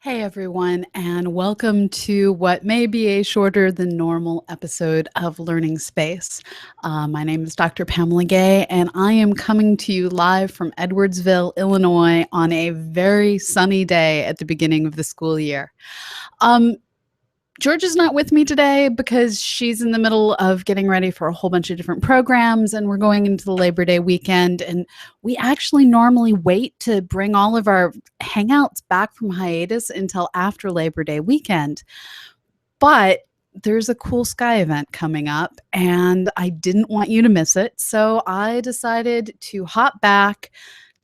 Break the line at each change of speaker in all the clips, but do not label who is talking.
Hey everyone, and welcome to what may be a shorter than normal episode of Learning Space. My name is Dr. Pamela Gay, and I am coming to you live from Edwardsville, Illinois, on a very sunny day at the beginning of the school year. Georgia's not with me today because she's in the middle of getting ready for a whole bunch of different programs, and we're going into the Labor Day weekend. And we actually normally wait to bring all of our hangouts back from hiatus until after Labor Day weekend. But there's a cool sky event coming up, and I didn't want you to miss it. So I decided to hop back,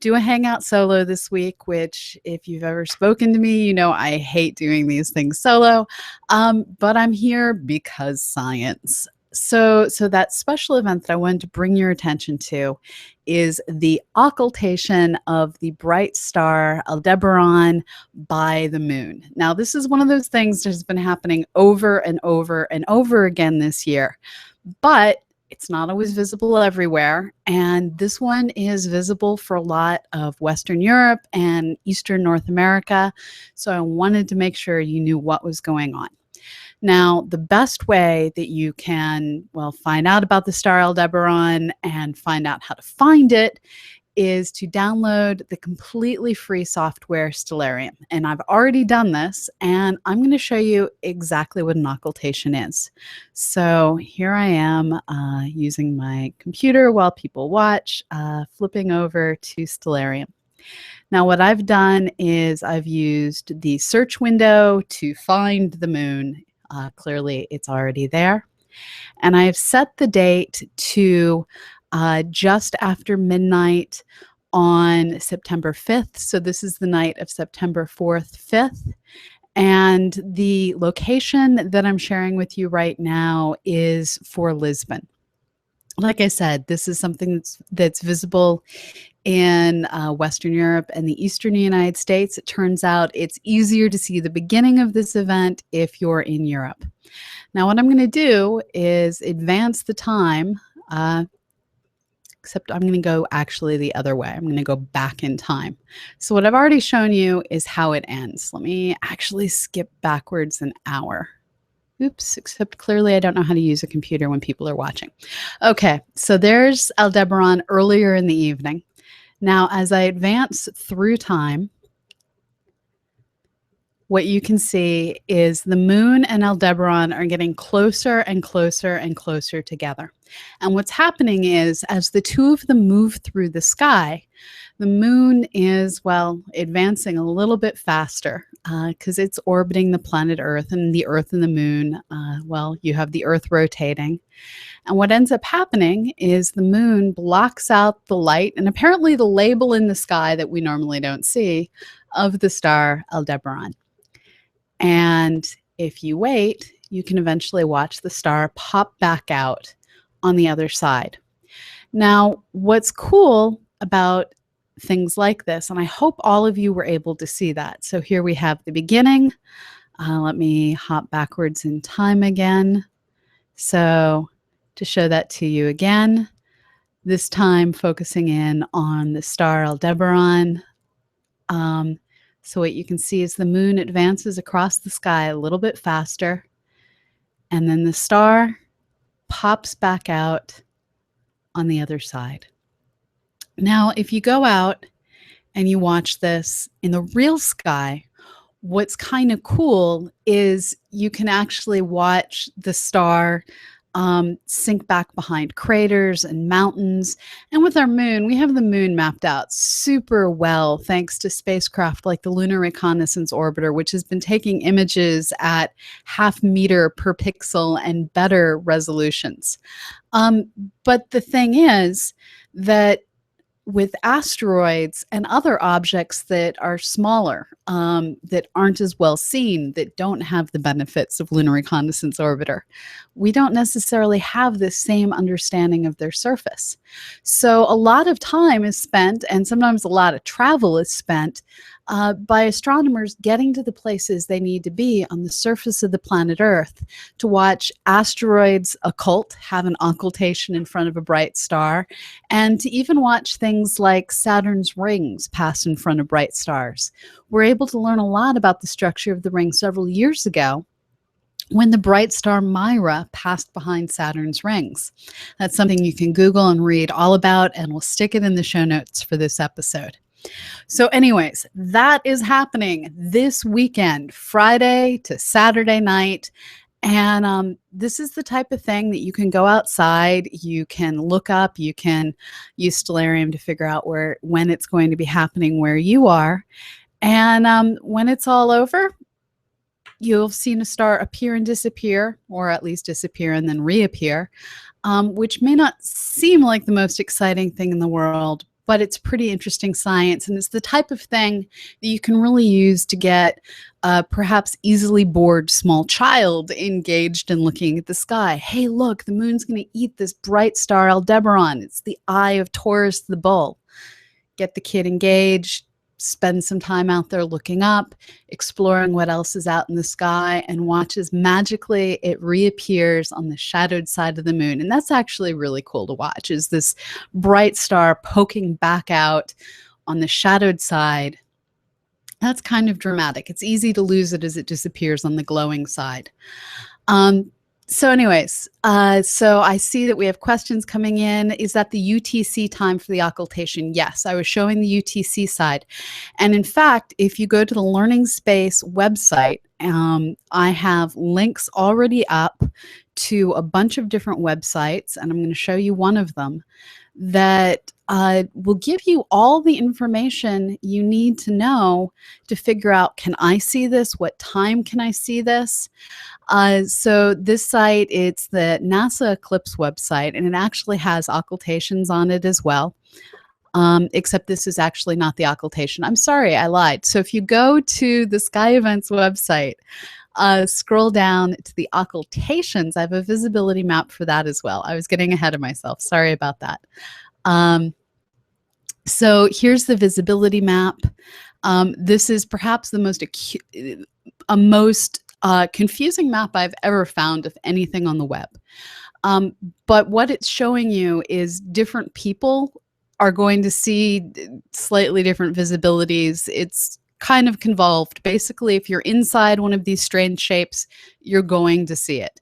do a hangout solo this week, which if you've ever spoken to me, you know I hate doing these things solo, but I'm here because science. So that special event that I wanted to bring your attention to is the occultation of the bright star Aldebaran by the moon. Now, this is one of those things that has been happening over and over and over again this year, but it's not always visible everywhere, and this one is visible for a lot of Western Europe and Eastern North America, so I wanted to make sure you knew what was going on. Now, the best way that you can, find out about the star Aldebaran and find out how to find it is to download the completely free software Stellarium. And I've already done this, and I'm going to show you exactly what an occultation is. So here I am using my computer while people watch, flipping over to Stellarium. Now, what I've done is I've used the search window to find the moon. Clearly, it's already there. And I've set the date to just after midnight on September 5th. So this is the night of September 4th, 5th. And the location that I'm sharing with you right now is for Lisbon. Like I said, this is something that's visible in Western Europe and the Eastern United States. It turns out it's easier to see the beginning of this event if you're in Europe. Now, what I'm going to do is advance the time, except I'm going to go actually the other way. I'm going to go back in time. So what I've already shown you is how it ends. Let me actually skip backwards an hour. Oops, except clearly I don't know how to use a computer when people are watching. Okay, so there's Aldebaran earlier in the evening. Now, as I advance through time, what you can see is the moon and Aldebaran are getting closer and closer and closer together. And what's happening is, as the two of them move through the sky, the moon is, advancing a little bit faster because it's orbiting the planet Earth, and the Earth and the moon, you have the Earth rotating. And what ends up happening is the moon blocks out the light and apparently the label in the sky that we normally don't see of the star Aldebaran. And if you wait, you can eventually watch the star pop back out on the other side. Now, what's cool about things like this, and I hope all of you were able to see that. So here we have the beginning. Let me hop backwards in time again. So to show that to you again, this time focusing in on the star Aldebaran. So what you can see is the moon advances across the sky a little bit faster, and then the star pops back out on the other side. Now, if you go out and you watch this in the real sky, what's kind of cool is you can actually watch the star sink back behind craters and mountains. And with our moon, we have the moon mapped out super well thanks to spacecraft like the Lunar Reconnaissance orbiter, which has been taking images at 0.5 meter per pixel and better resolutions. But the thing is that with asteroids and other objects that are smaller, that aren't as well seen, that don't have the benefits of Lunar Reconnaissance Orbiter, we don't necessarily have the same understanding of their surface. So a lot of time is spent, and sometimes a lot of travel is spent, by astronomers getting to the places they need to be on the surface of the planet Earth to watch asteroids have an occultation in front of a bright star, and to even watch things like Saturn's rings pass in front of bright stars. We're able to learn a lot about the structure of the ring several years ago when the bright star Mira passed behind Saturn's rings. That's something you can Google and read all about, and we'll stick it in the show notes for this episode. So anyways, that is happening this weekend, Friday to Saturday night. And this is the type of thing that you can go outside, you can look up, you can use Stellarium to figure out when it's going to be happening where you are. And when it's all over, you'll have seen a star appear and disappear, or at least disappear and then reappear, which may not seem like the most exciting thing in the world, but it's pretty interesting science, and it's the type of thing that you can really use to get a perhaps easily bored small child engaged in looking at the sky. Hey, look, the moon's going to eat this bright star Aldebaran. It's the eye of Taurus the bull. Get the kid engaged, spend some time out there looking up, exploring what else is out in the sky, and watch as magically it reappears on the shadowed side of the moon. And that's actually really cool to watch, is this bright star poking back out on the shadowed side. That's kind of dramatic. It's easy to lose it as it disappears on the glowing side. So anyways, so I see that we have questions coming in. Is that the UTC time for the occultation? Yes, I was showing the UTC side. And in fact, if you go to the Learning Space website, I have links already up to a bunch of different websites, and I'm going to show you one of them that will give you all the information you need to know to figure out, can I see this? What time can I see this? So this site, it's the NASA Eclipse website, and it actually has occultations on it as well. Except this is actually not the occultation. I'm sorry, I lied. So if you go to the Sky Events website, scroll down to the occultations, I have a visibility map for that as well. I was getting ahead of myself. Sorry about that. So here's the visibility map. This is perhaps the most confusing map I've ever found of anything on the web. But what it's showing you is different people are going to see slightly different visibilities. It's kind of convolved. Basically, if you're inside one of these strange shapes, you're going to see it.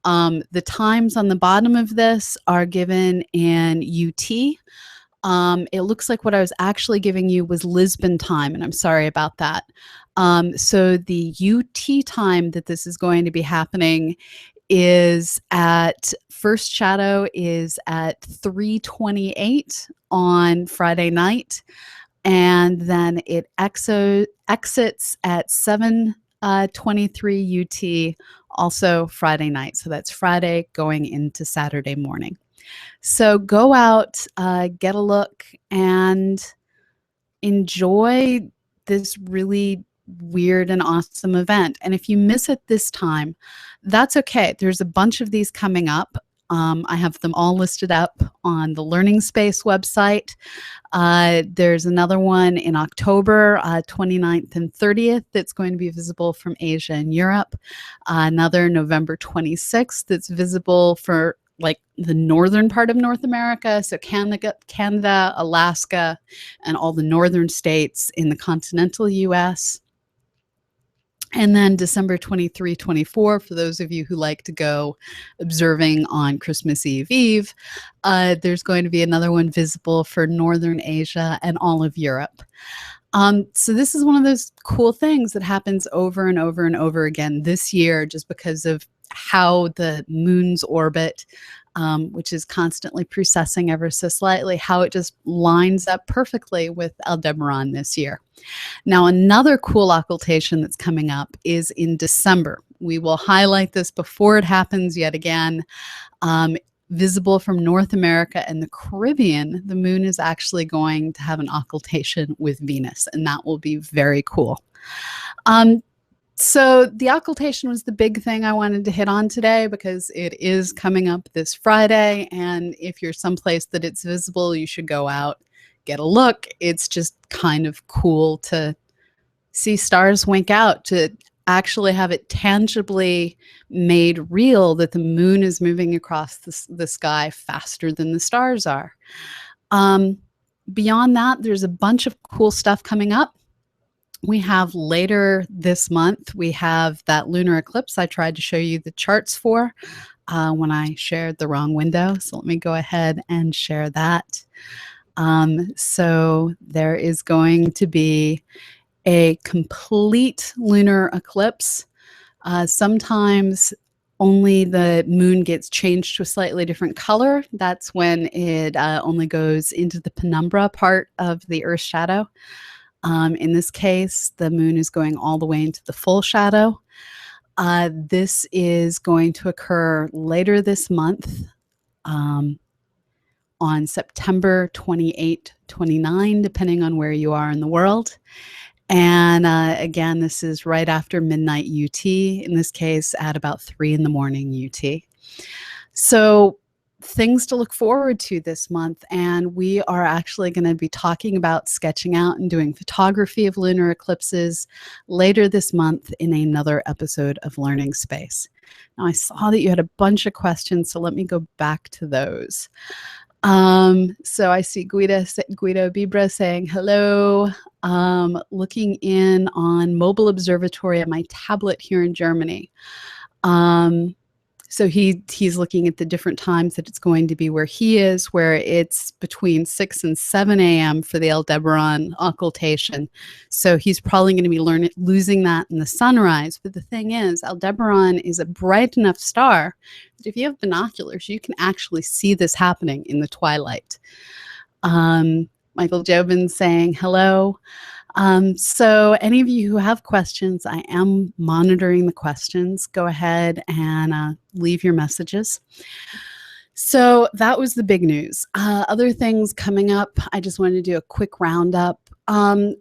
The times on the bottom of this are given in UT. It looks like what I was actually giving you was Lisbon time, and I'm sorry about that. So the UT time that this is going to be happening is at first shadow is at 3:28 on Friday night, and then it exits at 7:23 UT, also Friday night. So that's Friday going into Saturday morning. So go out, get a look, and enjoy this really weird and awesome event. And if you miss it this time, that's okay. There's a bunch of these coming up. I have them all listed up on the Learning Space website. There's another one in October, 29th and 30th, that's going to be visible from Asia and Europe. Another November 26th that's visible for like the northern part of North America, so Canada, Alaska, and all the northern states in the continental US. And then December 23, 24, for those of you who like to go observing on Christmas Eve, there's going to be another one visible for Northern Asia and all of Europe. So this is one of those cool things that happens over and over and over again this year, just because of how the moon's orbit, which is constantly precessing ever so slightly, how it just lines up perfectly with Aldebaran this year. Now, another cool occultation that's coming up is in December. We will highlight this before it happens yet again. Visible from North America and the Caribbean, the moon is actually going to have an occultation with Venus, and that will be very cool. So the occultation was the big thing I wanted to hit on today because it is coming up this Friday, and if you're someplace that it's visible, you should go out, get a look. It's just kind of cool to see stars wink out, to actually have it tangibly made real that the moon is moving across the sky faster than the stars are. Beyond that, there's a bunch of cool stuff coming up. We have later this month, we have that lunar eclipse I tried to show you the charts for when I shared the wrong window. So let me go ahead and share that. So there is going to be a complete lunar eclipse. Sometimes only the moon gets changed to a slightly different color. That's when it only goes into the penumbra part of the Earth's shadow. In this case, the moon is going all the way into the full shadow. This is going to occur later this month on September 28, 29, depending on where you are in the world. And again, this is right after midnight UT, in this case at about 3 in the morning UT. So things to look forward to this month, and we are actually going to be talking about sketching out and doing photography of lunar eclipses later this month in another episode of Learning Space. Now, I saw that you had a bunch of questions, so let me go back to those. So I see Guido Bibra saying hello. Looking in on mobile observatory on my tablet here in Germany. So he's looking at the different times that it's going to be where he is, where it's between 6 and 7 a.m. for the Aldebaran occultation. So he's probably going to be losing that in the sunrise. But the thing is, Aldebaran is a bright enough star that if you have binoculars, you can actually see this happening in the twilight. Michael Jobin saying hello. So any of you who have questions, I am monitoring the questions. Go ahead and leave your messages. So that was the big news. Other things coming up, I just wanted to do a quick roundup.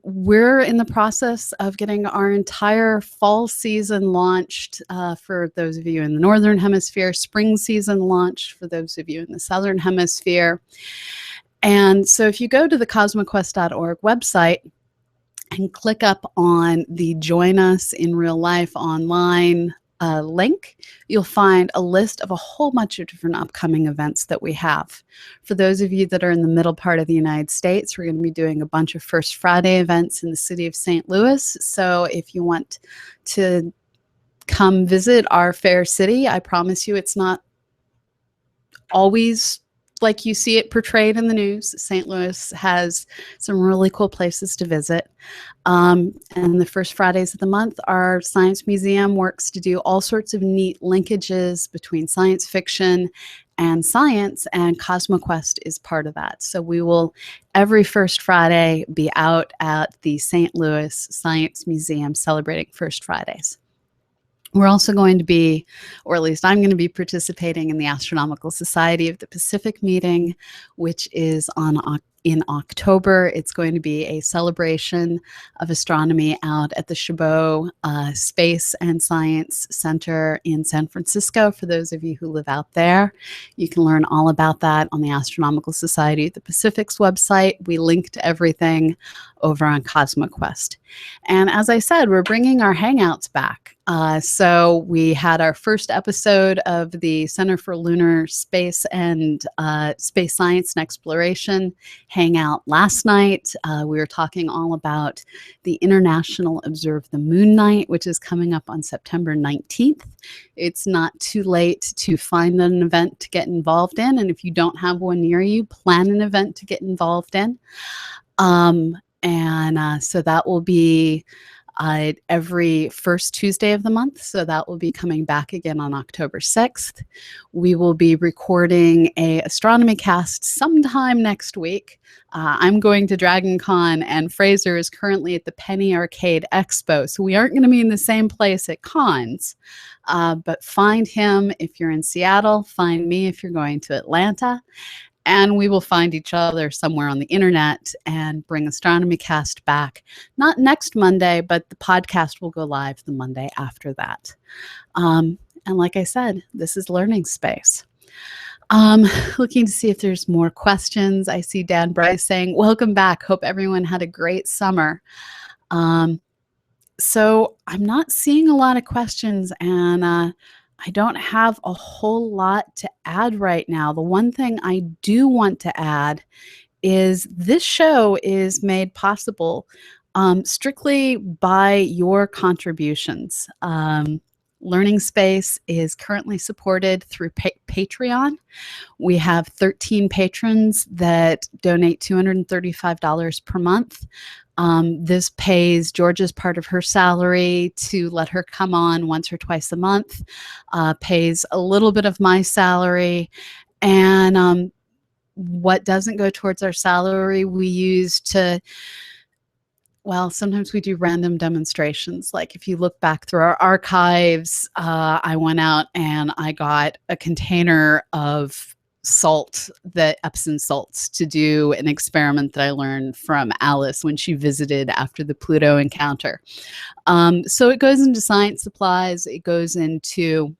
We're in the process of getting our entire fall season launched for those of you in the Northern Hemisphere, spring season launched for those of you in the Southern Hemisphere. And so if you go to the cosmoquest.org website, and click up on the Join Us in Real Life online link, you'll find a list of a whole bunch of different upcoming events that we have. For those of you that are in the middle part of the United States, we're going to be doing a bunch of First Friday events in the city of St. Louis. So if you want to come visit our fair city, I promise you it's not always like you see it portrayed in the news. St. Louis has some really cool places to visit. And the first Fridays of the month, our Science Museum works to do all sorts of neat linkages between science fiction and science, and CosmoQuest is part of that. So we will, every first Friday, be out at the St. Louis Science Museum celebrating First Fridays. We're also going to be, or at least I'm going to be participating in the Astronomical Society of the Pacific meeting, which is in October. It's going to be a celebration of astronomy out at the Chabot Space and Science Center in San Francisco. For those of you who live out there, you can learn all about that on the Astronomical Society of the Pacific's website. We link to everything over on CosmoQuest. And as I said, we're bringing our Hangouts back. So we had our first episode of the Center for Lunar Space and Space Science and Exploration Hangout last night. We were talking all about the International Observe the Moon Night, which is coming up on September 19th. It's not too late to find an event to get involved in. And if you don't have one near you, plan an event to get involved in. So that will be every first Tuesday of the month. So that will be coming back again on October 6th. We will be recording a astronomy cast sometime next week. I'm going to Dragon Con, and Fraser is currently at the Penny Arcade Expo. So we aren't going to be in the same place at cons, but find him if you're in Seattle, find me if you're going to Atlanta. And we will find each other somewhere on the internet and bring Astronomy Cast back. Not next Monday, but the podcast will go live the Monday after that. And like I said, this is Learning Space. Looking to see if there's more questions. I see Dan Bryce saying, welcome back. Hope everyone had a great summer. So I'm not seeing a lot of questions, and I don't have a whole lot to add right now. The one thing I do want to add is this show is made possible strictly by your contributions. Learning Space is currently supported through Patreon. We have 13 patrons that donate $235 per month. This pays Georgia's part of her salary to let her come on once or twice a month, pays a little bit of my salary, and what doesn't go towards our salary, we use to, well, sometimes we do random demonstrations. Like if you look back through our archives, I went out and I got a container of salt, the Epsom salts, to do an experiment that I learned from Alice when she visited after the Pluto encounter. So it goes into science supplies. It goes into,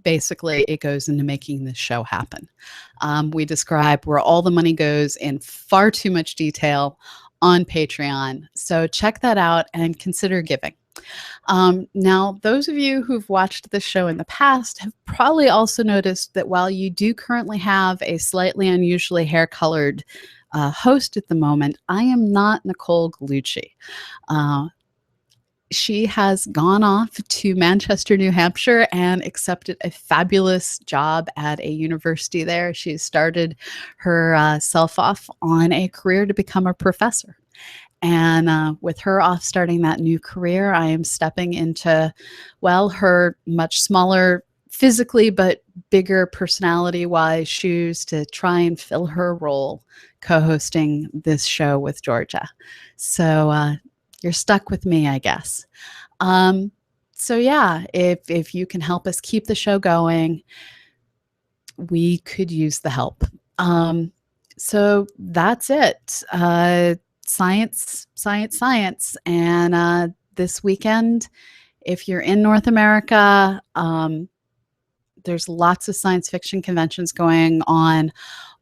basically, it goes into making this show happen. We describe where all the money goes in far too much detail on Patreon. So check that out and consider giving. Now, those of you who've watched this show in the past have probably also noticed that while you do currently have a slightly unusually hair-colored host at the moment, I am not Nicole Gallucci. She has gone off to Manchester, New Hampshire, and accepted a fabulous job at a university there. She started herself off on a career to become a professor. And with her off starting that new career, I am stepping into, well, her much smaller physically, but bigger personality-wise shoes to try and fill her role co-hosting this show with Georgia. So you're stuck with me, I guess. So yeah, if you can help us keep the show going, we could use the help. So that's it. Science, science, science. And this weekend, if you're in North America, there's lots of science fiction conventions going on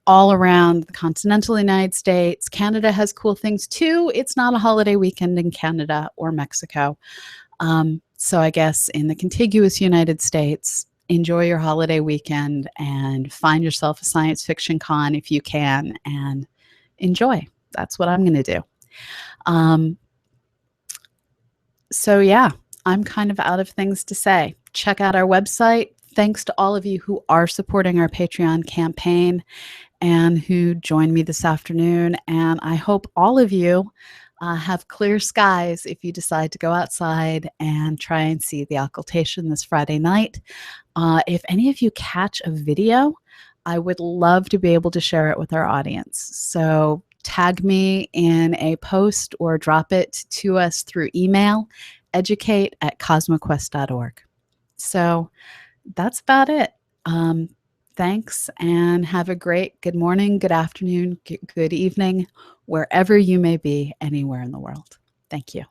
all around the continental United States. Canada has cool things too. It's not a holiday weekend in Canada or Mexico. So I guess in the contiguous United States, enjoy your holiday weekend and find yourself a science fiction con if you can, and enjoy. That's what I'm going to do. So yeah, I'm kind of out of things to say. Check out our website. Thanks to all of you who are supporting our Patreon campaign and who joined me this afternoon. And I hope all of you have clear skies if you decide to go outside and try and see the occultation this Friday night. If any of you catch a video, I would love to be able to share it with our audience. So tag me in a post or drop it to us through email, educate@cosmoquest.org. So that's about it. Thanks, and have a great good morning, good afternoon, good evening, wherever you may be anywhere in the world. Thank you.